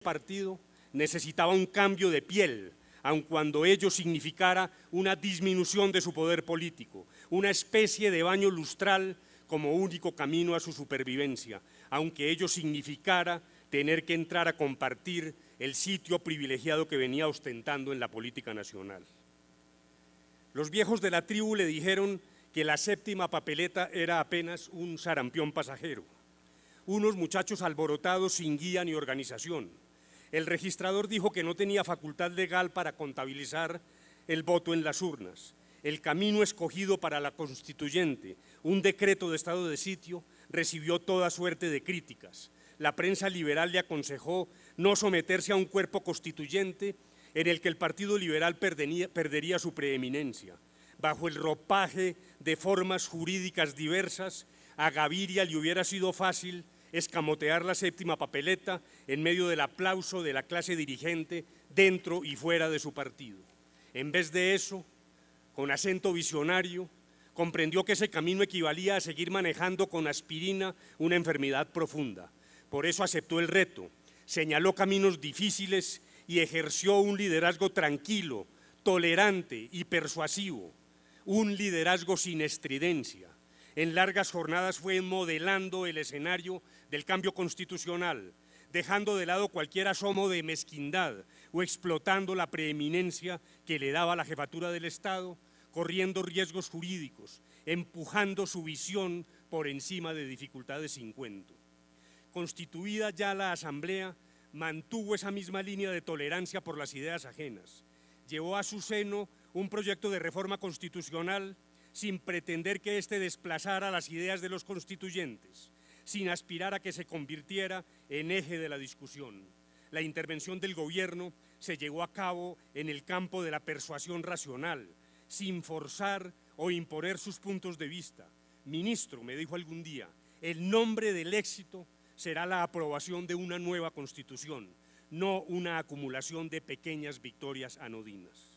partido necesitaba un cambio de piel, aun cuando ello significara una disminución de su poder político, una especie de baño lustral como único camino a su supervivencia, aunque ello significara tener que entrar a compartir el sitio privilegiado que venía ostentando en la política nacional. Los viejos de la tribu le dijeron que la séptima papeleta era apenas un sarampión pasajero, unos muchachos alborotados sin guía ni organización. El registrador dijo que no tenía facultad legal para contabilizar el voto en las urnas. El camino escogido para la constituyente, un decreto de estado de sitio, recibió toda suerte de críticas. La prensa liberal le aconsejó no someterse a un cuerpo constituyente en el que el Partido Liberal perdería su preeminencia. Bajo el ropaje de formas jurídicas diversas, a Gaviria le hubiera sido fácil escamotear la séptima papeleta en medio del aplauso de la clase dirigente dentro y fuera de su partido. En vez de eso, con acento visionario, comprendió que ese camino equivalía a seguir manejando con aspirina una enfermedad profunda. Por eso aceptó el reto, señaló caminos difíciles y ejerció un liderazgo tranquilo, tolerante y persuasivo, un liderazgo sin estridencia. En largas jornadas fue modelando el escenario del cambio constitucional, dejando de lado cualquier asomo de mezquindad o explotando la preeminencia que le daba la jefatura del Estado, corriendo riesgos jurídicos, empujando su visión por encima de dificultades sin cuento. Constituida ya la Asamblea, mantuvo esa misma línea de tolerancia por las ideas ajenas. Llevó a su seno un proyecto de reforma constitucional sin pretender que éste desplazara las ideas de los constituyentes, sin aspirar a que se convirtiera en eje de la discusión. La intervención del gobierno se llevó a cabo en el campo de la persuasión racional, sin forzar o imponer sus puntos de vista. Ministro, me dijo algún día, el nombre del éxito será la aprobación de una nueva Constitución, no una acumulación de pequeñas victorias anodinas.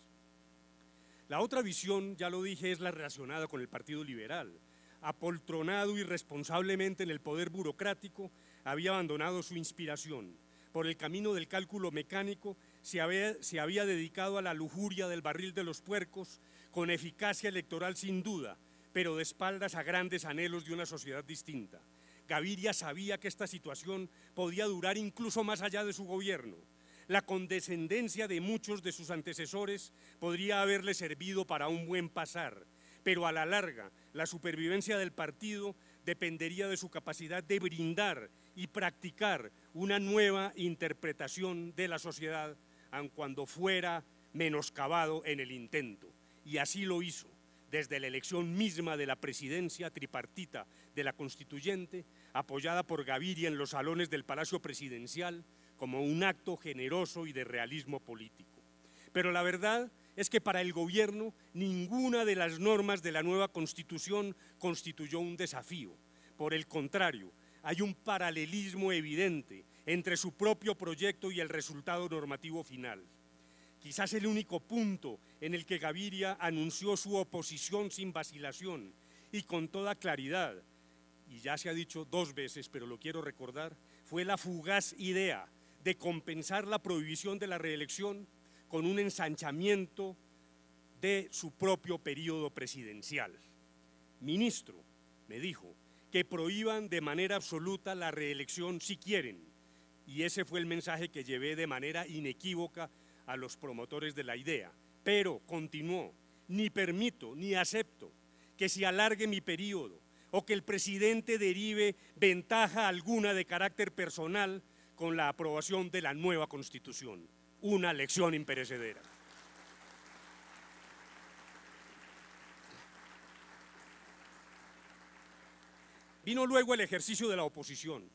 La otra visión, ya lo dije, es la relacionada con el Partido Liberal. Apoltronado irresponsablemente en el poder burocrático, había abandonado su inspiración. Por el camino del cálculo mecánico se había dedicado a la lujuria del barril de los puercos, con eficacia electoral sin duda, pero de espaldas a grandes anhelos de una sociedad distinta. Gaviria sabía que esta situación podía durar incluso más allá de su gobierno. La condescendencia de muchos de sus antecesores podría haberle servido para un buen pasar, pero a la larga la supervivencia del partido dependería de su capacidad de brindar y practicar una nueva interpretación de la sociedad, aun cuando fuera menoscabado en el intento. Y así lo hizo, desde la elección misma de la presidencia tripartita de la Constituyente, apoyada por Gaviria en los salones del Palacio Presidencial, como un acto generoso y de realismo político. Pero la verdad es que para el gobierno ninguna de las normas de la nueva Constitución constituyó un desafío. Por el contrario, hay un paralelismo evidente entre su propio proyecto y el resultado normativo final. Quizás el único punto en el que Gaviria anunció su oposición sin vacilación y con toda claridad, y ya se ha dicho 2 veces, pero lo quiero recordar, fue la fugaz idea de compensar la prohibición de la reelección con un ensanchamiento de su propio periodo presidencial. Ministro, me dijo, que prohíban de manera absoluta la reelección si quieren, y ese fue el mensaje que llevé de manera inequívoca a los promotores de la idea, pero continuó, ni permito ni acepto que se alargue mi periodo o que el presidente derive ventaja alguna de carácter personal con la aprobación de la nueva Constitución, una lección imperecedera. Vino luego el ejercicio de la oposición,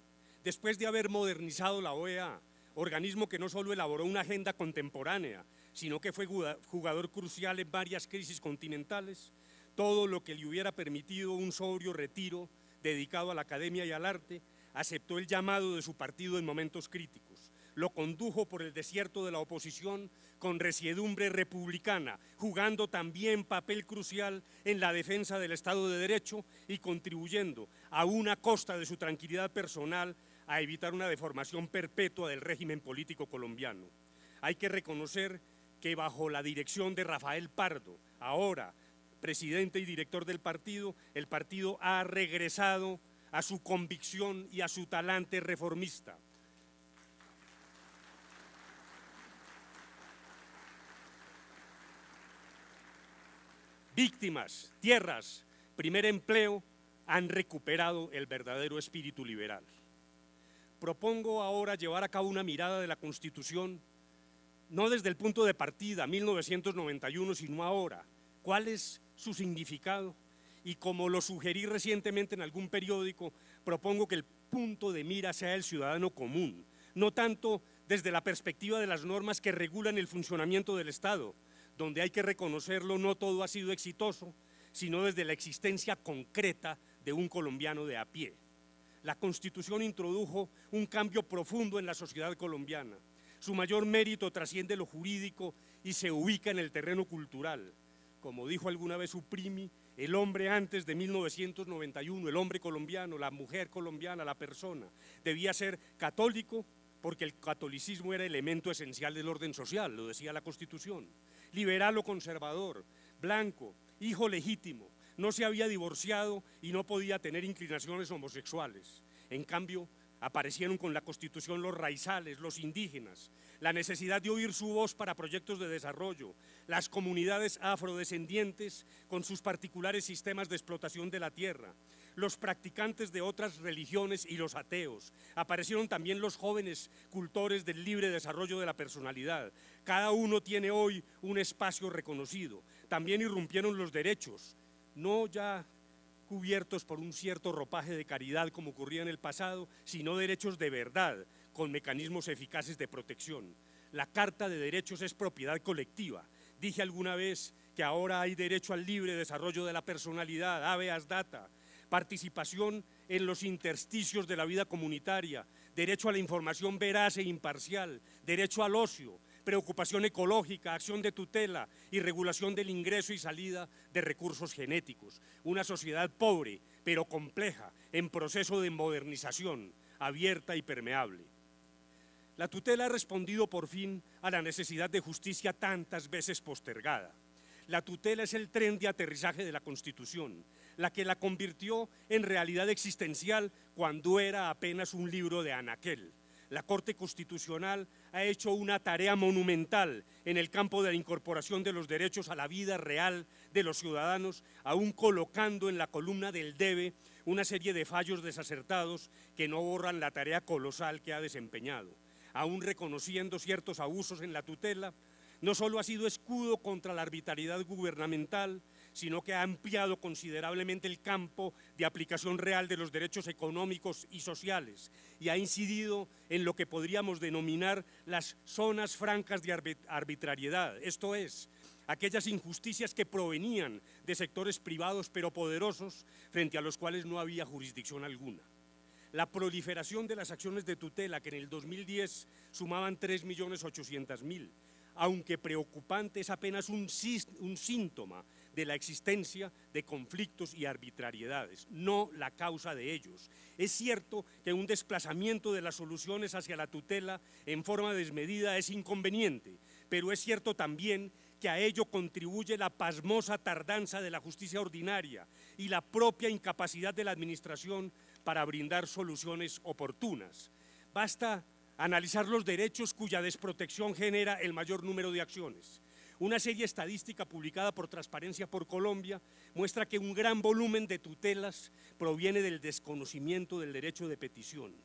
después de haber modernizado la OEA, organismo que no solo elaboró una agenda contemporánea, sino que fue jugador crucial en varias crisis continentales, todo lo que le hubiera permitido un sobrio retiro dedicado a la academia y al arte, aceptó el llamado de su partido en momentos críticos, lo condujo por el desierto de la oposición con resiedumbre republicana, jugando también papel crucial en la defensa del Estado de Derecho y contribuyendo, a una costa de su tranquilidad personal, a evitar una deformación perpetua del régimen político colombiano. Hay que reconocer que bajo la dirección de Rafael Pardo, ahora presidente y director del partido, el partido ha regresado a su convicción y a su talante reformista. Víctimas, tierras, primer empleo, han recuperado el verdadero espíritu liberal. Propongo ahora llevar a cabo una mirada de la Constitución, no desde el punto de partida, 1991, sino ahora. ¿Cuál es su significado? Y como lo sugerí recientemente en algún periódico, propongo que el punto de mira sea el ciudadano común, no tanto desde la perspectiva de las normas que regulan el funcionamiento del Estado, donde hay que reconocerlo, no todo ha sido exitoso, sino desde la existencia concreta de un colombiano de a pie. La Constitución introdujo un cambio profundo en la sociedad colombiana. Su mayor mérito trasciende lo jurídico y se ubica en el terreno cultural. Como dijo alguna vez Uprimi, el hombre antes de 1991, el hombre colombiano, la mujer colombiana, la persona, debía ser católico porque el catolicismo era elemento esencial del orden social, lo decía la Constitución. Liberal o conservador, blanco, hijo legítimo, no se había divorciado y no podía tener inclinaciones homosexuales. En cambio, aparecieron con la Constitución los raizales, los indígenas, la necesidad de oír su voz para proyectos de desarrollo, las comunidades afrodescendientes con sus particulares sistemas de explotación de la tierra, los practicantes de otras religiones y los ateos. Aparecieron también los jóvenes cultores del libre desarrollo de la personalidad. Cada uno tiene hoy un espacio reconocido. También irrumpieron los derechos, no ya cubiertos por un cierto ropaje de caridad como ocurría en el pasado, sino derechos de verdad, con mecanismos eficaces de protección. La Carta de Derechos es propiedad colectiva. Dije alguna vez que ahora hay derecho al libre desarrollo de la personalidad, habeas data, participación en los intersticios de la vida comunitaria, derecho a la información veraz e imparcial, derecho al ocio, preocupación ecológica, acción de tutela y regulación del ingreso y salida de recursos genéticos. Una sociedad pobre, pero compleja, en proceso de modernización, abierta y permeable. La tutela ha respondido por fin a la necesidad de justicia tantas veces postergada. La tutela es el tren de aterrizaje de la Constitución, la que la convirtió en realidad existencial cuando era apenas un libro de anaquel. La Corte Constitucional ha hecho una tarea monumental en el campo de la incorporación de los derechos a la vida real de los ciudadanos, aún colocando en la columna del debe una serie de fallos desacertados que no borran la tarea colosal que ha desempeñado. Aún reconociendo ciertos abusos en la tutela, no solo ha sido escudo contra la arbitrariedad gubernamental, sino que ha ampliado considerablemente el campo de aplicación real de los derechos económicos y sociales y ha incidido en lo que podríamos denominar las zonas francas de arbitrariedad, esto es, aquellas injusticias que provenían de sectores privados pero poderosos frente a los cuales no había jurisdicción alguna. La proliferación de las acciones de tutela, que en el 2010 sumaban 3.800.000, aunque preocupante, es apenas un síntoma de la existencia de conflictos y arbitrariedades, no la causa de ellos. Es cierto que un desplazamiento de las soluciones hacia la tutela en forma desmedida es inconveniente, pero es cierto también que a ello contribuye la pasmosa tardanza de la justicia ordinaria y la propia incapacidad de la administración para brindar soluciones oportunas. Basta analizar los derechos cuya desprotección genera el mayor número de acciones. Una serie estadística publicada por Transparencia por Colombia muestra que un gran volumen de tutelas proviene del desconocimiento del derecho de petición.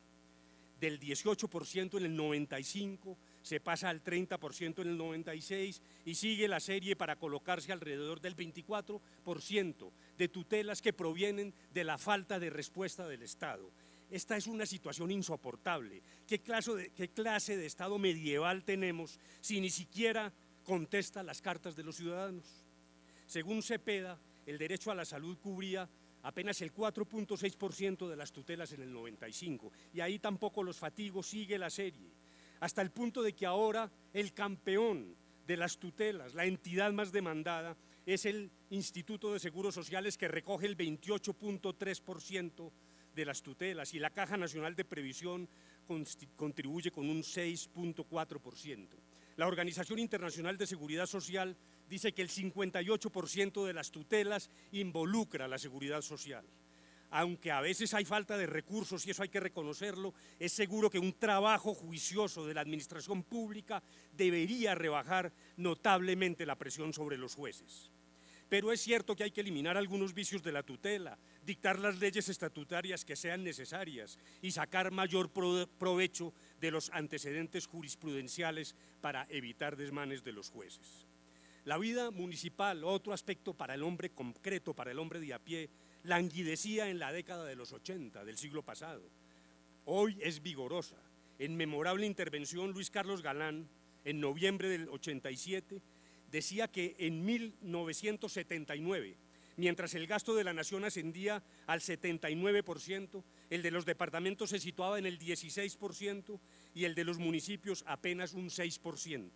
Del 18% en el 95 se pasa al 30% en el 96 y sigue la serie para colocarse alrededor del 24% de tutelas que provienen de la falta de respuesta del Estado. Esta es una situación insoportable. ¿Qué clase de Estado medieval tenemos si ni siquiera contesta las cartas de los ciudadanos? Según Cepeda, el derecho a la salud cubría apenas el 4.6% de las tutelas en el 95 y ahí tampoco los fatigos, sigue la serie, hasta el punto de que ahora el campeón de las tutelas, la entidad más demandada, es el Instituto de Seguros Sociales, que recoge el 28.3% de las tutelas y la Caja Nacional de Previsión contribuye con un 6.4%. La Organización Internacional de Seguridad Social dice que el 58% de las tutelas involucra la seguridad social. Aunque a veces hay falta de recursos y eso hay que reconocerlo, es seguro que un trabajo juicioso de la administración pública debería rebajar notablemente la presión sobre los jueces. Pero es cierto que hay que eliminar algunos vicios de la tutela, dictar las leyes estatutarias que sean necesarias y sacar mayor provecho de los antecedentes jurisprudenciales para evitar desmanes de los jueces. La vida municipal, otro aspecto para el hombre concreto, para el hombre de a pie, languidecía en la década de los 80 del siglo pasado. Hoy es vigorosa. En memorable intervención, Luis Carlos Galán, en noviembre del 87, decía que en 1979, mientras el gasto de la nación ascendía al 79%, el de los departamentos se situaba en el 16% y el de los municipios apenas un 6%.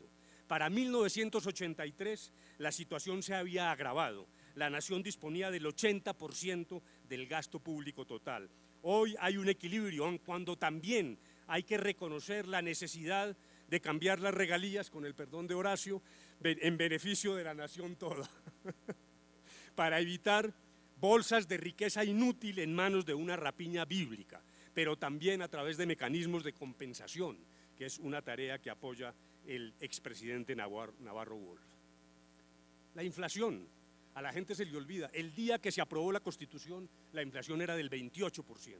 Para 1983 la situación se había agravado. La nación disponía del 80% del gasto público total. Hoy hay un equilibrio, cuando también hay que reconocer la necesidad de cambiar las regalías, con el perdón de Horacio, en beneficio de la nación toda, para evitar bolsas de riqueza inútil en manos de una rapiña bíblica, pero también a través de mecanismos de compensación, que es una tarea que apoya el expresidente Navarro Wolf. La inflación, a la gente se le olvida, el día que se aprobó la Constitución, la inflación era del 28%.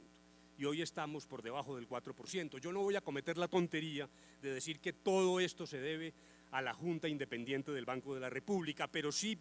Y hoy estamos por debajo del 4%. Yo no voy a cometer la tontería de decir que todo esto se debe a la Junta Independiente del Banco de la República, pero sí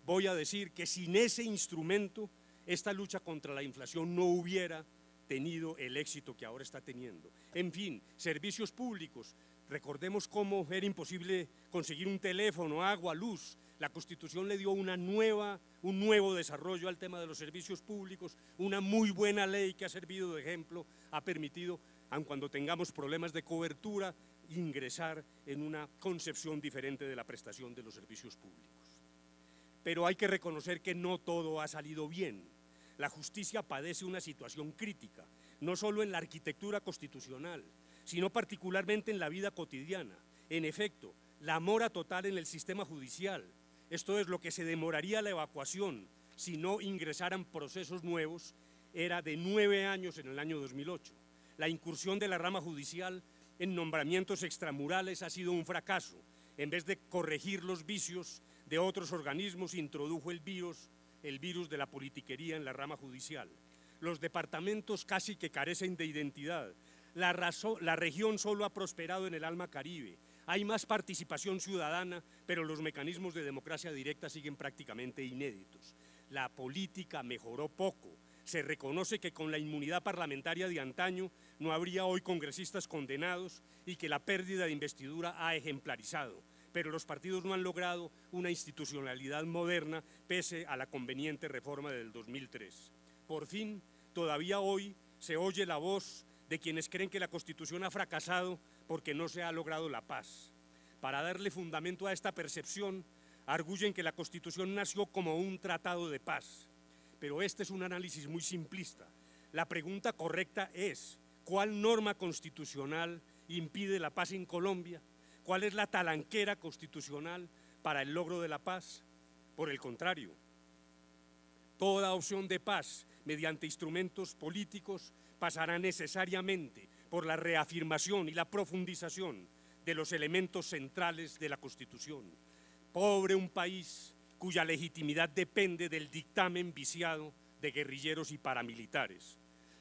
voy a decir que sin ese instrumento, esta lucha contra la inflación no hubiera tenido el éxito que ahora está teniendo. En fin, servicios públicos, recordemos cómo era imposible conseguir un teléfono, agua, luz. La Constitución le dio un nuevo desarrollo al tema de los servicios públicos, una muy buena ley que ha servido de ejemplo, ha permitido, aun cuando tengamos problemas de cobertura, ingresar en una concepción diferente de la prestación de los servicios públicos. Pero hay que reconocer que no todo ha salido bien. La justicia padece una situación crítica, no solo en la arquitectura constitucional, sino particularmente en la vida cotidiana. En efecto, la mora total en el sistema judicial, esto es lo que se demoraría la evacuación si no ingresaran procesos nuevos, era de 9 años en el año 2008. La incursión de la rama judicial en nombramientos extramurales ha sido un fracaso. En vez de corregir los vicios de otros organismos, introdujo el virus de la politiquería en la rama judicial. Los departamentos casi que carecen de identidad. La región solo ha prosperado en el alma caribe. Hay más participación ciudadana, pero los mecanismos de democracia directa siguen prácticamente inéditos. La política mejoró poco. Se reconoce que con la inmunidad parlamentaria de antaño no habría hoy congresistas condenados y que la pérdida de investidura ha ejemplarizado, pero los partidos no han logrado una institucionalidad moderna pese a la conveniente reforma del 2003. Por fin, todavía hoy se oye la voz de quienes creen que la Constitución ha fracasado porque no se ha logrado la paz. Para darle fundamento a esta percepción, arguyen que la Constitución nació como un tratado de paz. Pero este es un análisis muy simplista. La pregunta correcta es, ¿cuál norma constitucional impide la paz en Colombia? ¿Cuál es la talanquera constitucional para el logro de la paz? Por el contrario, toda opción de paz mediante instrumentos políticos pasará necesariamente por la reafirmación y la profundización de los elementos centrales de la Constitución. Pobre un país cuya legitimidad depende del dictamen viciado de guerrilleros y paramilitares.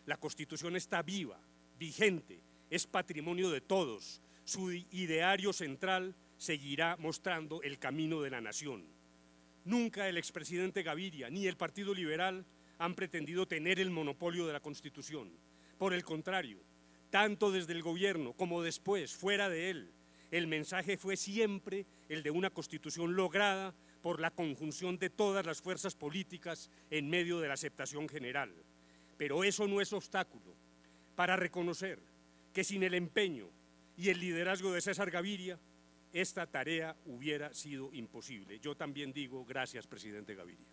La Constitución está viva, vigente, es patrimonio de todos. Su ideario central seguirá mostrando el camino de la nación. Nunca el expresidente Gaviria ni el Partido Liberal han pretendido tener el monopolio de la Constitución. Por el contrario, tanto desde el gobierno como después, fuera de él, el mensaje fue siempre el de una Constitución lograda por la conjunción de todas las fuerzas políticas en medio de la aceptación general. Pero eso no es obstáculo para reconocer que sin el empeño y el liderazgo de César Gaviria, esta tarea hubiera sido imposible. Yo también digo gracias, presidente Gaviria.